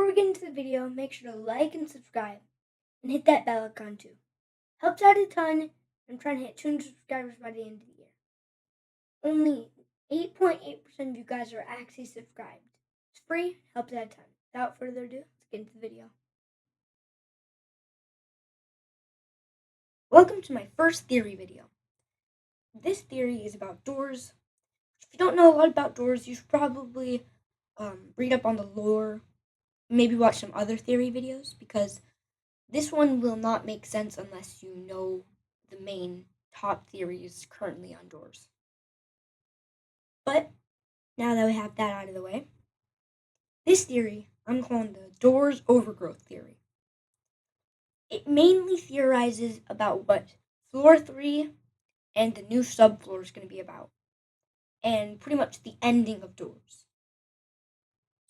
we get into the video, make sure to like and subscribe and hit that bell icon too. Helps out a ton. I'm trying to hit 200 subscribers by the end of the year. Only 8.8% of you guys are actually subscribed. It's free, helps out a ton. Without further ado, let's get into the video. Welcome to my first theory video. This theory is about doors. If you don't know a lot about doors, you should probably read up on the lore, maybe watch some other theory videos, because this one will not make sense unless you know the main top theories currently on doors. But now that we have that out of the way, this theory I'm calling the doors overgrowth theory. It mainly theorizes about what floor 3 and the new subfloor is going to be about, and pretty much the ending of doors.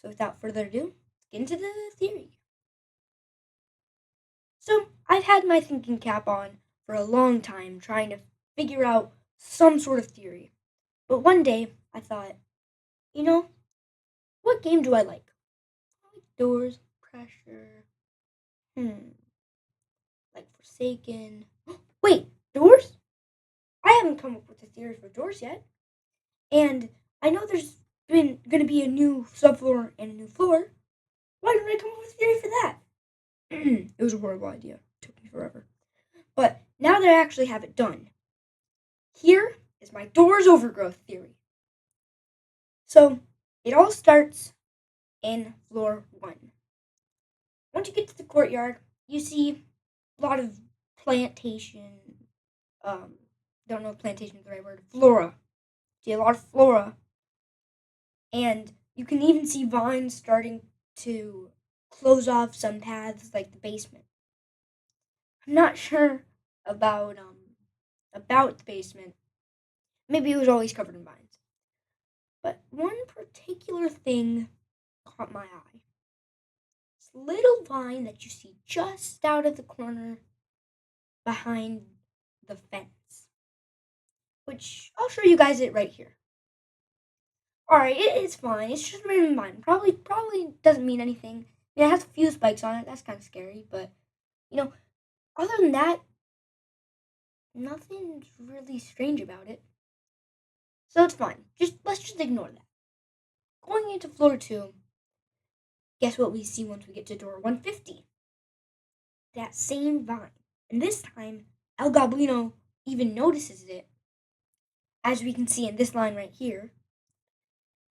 So without further ado, let's get into the theory. So I've had my thinking cap on for a long time trying to figure out some sort of theory. But one day I thought, what game do I like? I like Doors, Pressure, like Forsaken. Wait, Doors? I haven't come up with a theory for Doors yet. And I know there's going to be a new subfloor and a new floor. Why didn't I come up with a theory for that? It was a horrible idea. It took me forever. But now that I actually have it done, here is my Doors overgrowth theory. So it all starts in floor 1. Once you get to the courtyard, you see a lot of plantation. Don't know if plantation is the right word. Flora. See a lot of flora. And you can even see vines starting to close off some paths like the basement. I'm not sure about the basement. Maybe it was always covered in vines. But one particular thing caught my eye. This little vine that you see just out of the corner behind the fence. Which I'll show you guys it right here. Alright, it's fine. It's just a random vine. Probably doesn't mean anything. Yeah, it has a few spikes on it. That's kind of scary. But, other than that, nothing's really strange about it. So it's fine. Let's just ignore that. Going into floor 2, guess what we see once we get to door 150? That same vine. And this time, El Goblino even notices it. As we can see in this line right here,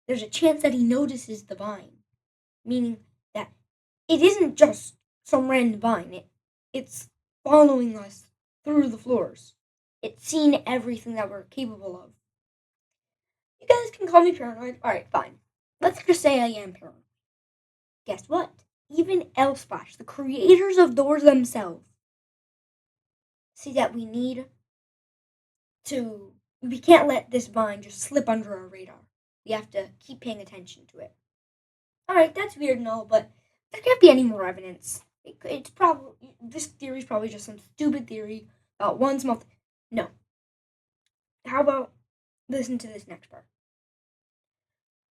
there's a chance that he notices the vine. Meaning that it isn't just some random vine. It's following us through the floors. It's seen everything that we're capable of. You guys can call me paranoid. Alright, fine. Let's just say I am paranoid. Guess what? Even Elsplash, the creators of doors themselves, see that we can't let this vine just slip under our radar. We have to keep paying attention to it. Alright, that's weird and all, but there can't be any more evidence. This theory is probably just some stupid theory about one small thing. No. How about listen to this next part?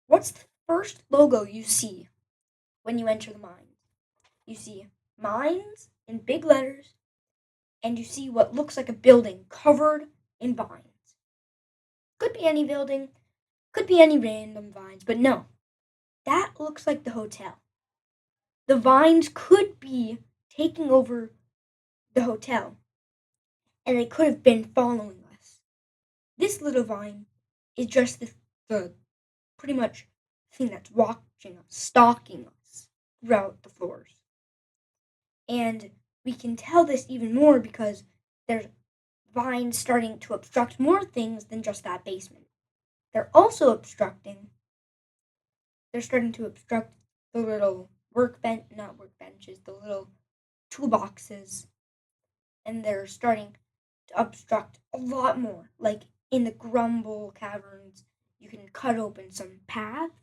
What's the first logo you see when you enter the mines? You see mines in big letters, and you see what looks like a building covered in vines. Could be any building, could be any random vines, but no. That looks like the hotel. The vines could be taking over the hotel, and they could have been following us. This little vine is just the pretty much thing that's watching us, stalking us throughout the floors. And we can tell this even more because there's vines starting to obstruct more things than just that basement. They're starting to obstruct the little not workbenches, the little toolboxes. And they're starting to obstruct a lot more. Like in the Grumble Caverns, you can cut open some paths.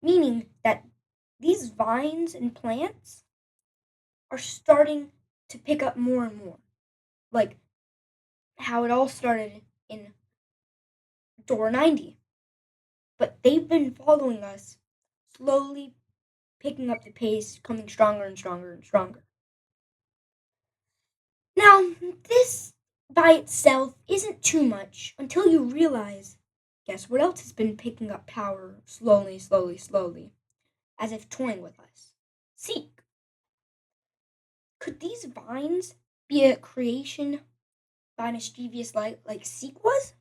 Meaning that these vines and plants are starting to pick up more and more. Like how it all started in door 90. But they've been following us slowly picking up the pace, coming stronger and stronger and stronger. Now, this by itself isn't too much until you realize guess what else has been picking up power slowly, slowly, slowly, as if toying with us? Seek. Could these vines be a creation by mischievous light like Seek was?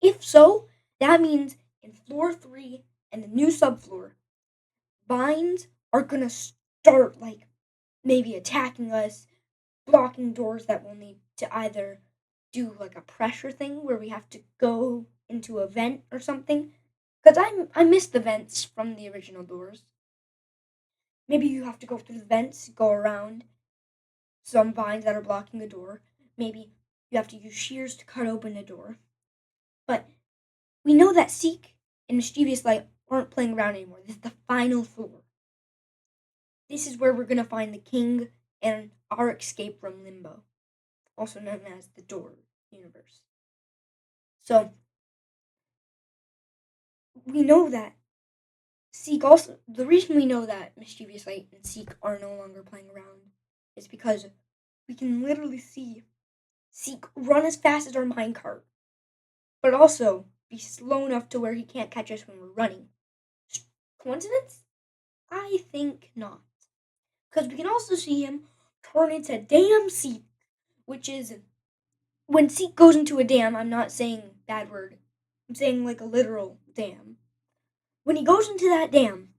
If so, that means in floor 3 and the new subfloor, vines are gonna start like maybe attacking us, blocking doors that will need to either do like a pressure thing where we have to go into a vent or something. Because I miss the vents from the original doors. Maybe you have to go through the vents, go around some vines that are blocking the door. Maybe you have to use shears to cut open the door. But we know that Seek and Mischievous Light aren't playing around anymore. This is the final floor. This is where we're going to find the king and our escape from Limbo, also known as the Door universe. So, we know that Seek also, the reason we know that Mischievous Light and Seek are no longer playing around is because we can literally see Seek run as fast as our minecart, but also be slow enough to where he can't catch us when we're running. Coincidence? I think not. Because we can also see him turn into damn Seek, which is when Seek goes into a dam. I'm not saying bad word. I'm saying like a literal dam. When he goes into that dam,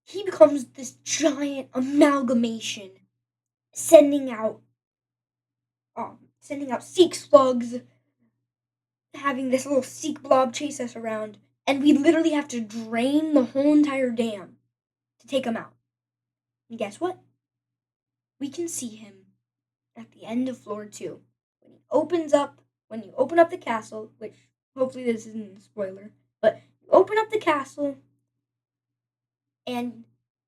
he becomes this giant amalgamation, sending out Seek slugs, having this little Seek blob chase us around, and we literally have to drain the whole entire dam to take him out. And guess what? We can see him at the end of floor 2 when you open up the castle, which hopefully this isn't a spoiler, but you open up the castle, and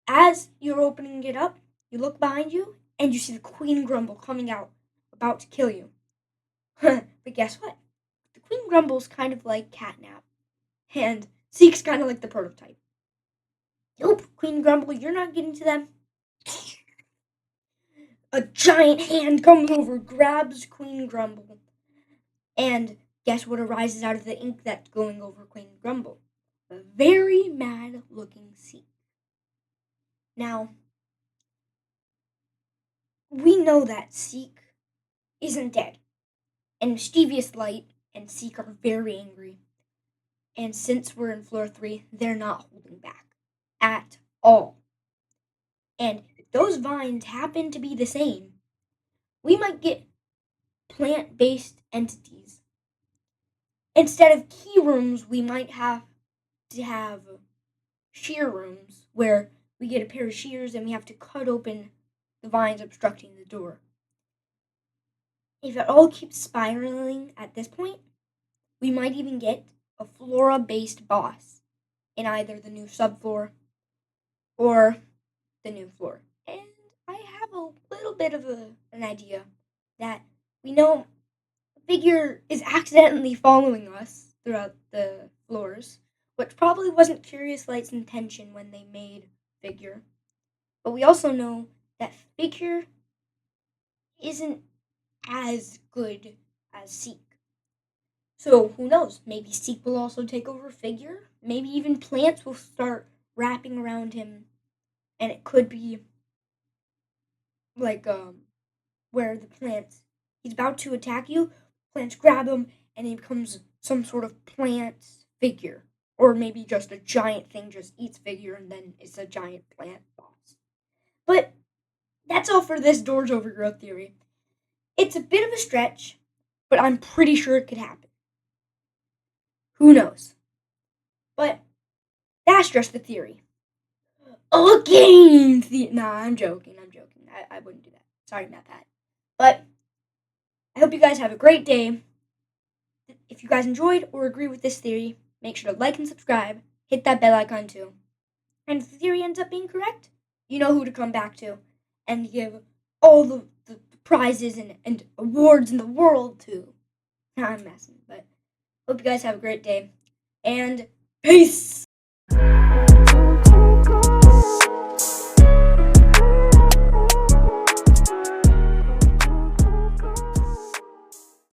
as you're opening it up, you look behind you and you see the Queen Grumble coming out, about to kill you. But guess what? The Queen Grumble's kind of like Catnap, and Seek's kind of like the prototype. Nope, Queen Grumble, you're not getting to them. A giant hand comes over, grabs Queen Grumble, and guess what arises out of the ink that's going over Queen Grumble? A very mad looking Seek. Now, we know that Seek isn't dead, and Mischievous Light and Seek are very angry. And since we're in floor 3, they're not holding back at all. And if those vines happen to be the same, we might get plant-based entities. Instead of key rooms, we might have to have shear rooms where we get a pair of shears and we have to cut open the vines obstructing the door. If it all keeps spiraling at this point, we might even get a flora-based boss in either the new subfloor or the new floor. And I have a little bit of an idea that we know Figure is accidentally following us throughout the floors, which probably wasn't Curious Light's intention when they made Figure. But we also know that Figure isn't as good as Seek. So who knows? Maybe Seek will also take over Figure. Maybe even plants will start wrapping around him, and it could be like where the plants he's about to attack you, plants grab him, and he becomes some sort of plant figure, or maybe just a giant thing just eats Figure, and then it's a giant plant boss. But that's all for this Doors Overgrowth theory. It's a bit of a stretch, but I'm pretty sure it could happen. Who knows? But that's just the theory. Again! Nah, I'm joking. I wouldn't do that. Sorry about that. But I hope you guys have a great day. If you guys enjoyed or agree with this theory, make sure to like and subscribe. Hit that bell icon too. And if the theory ends up being correct, you know who to come back to and give all the prizes and awards in the world to. I'm messing, but hope you guys have a great day. And peace!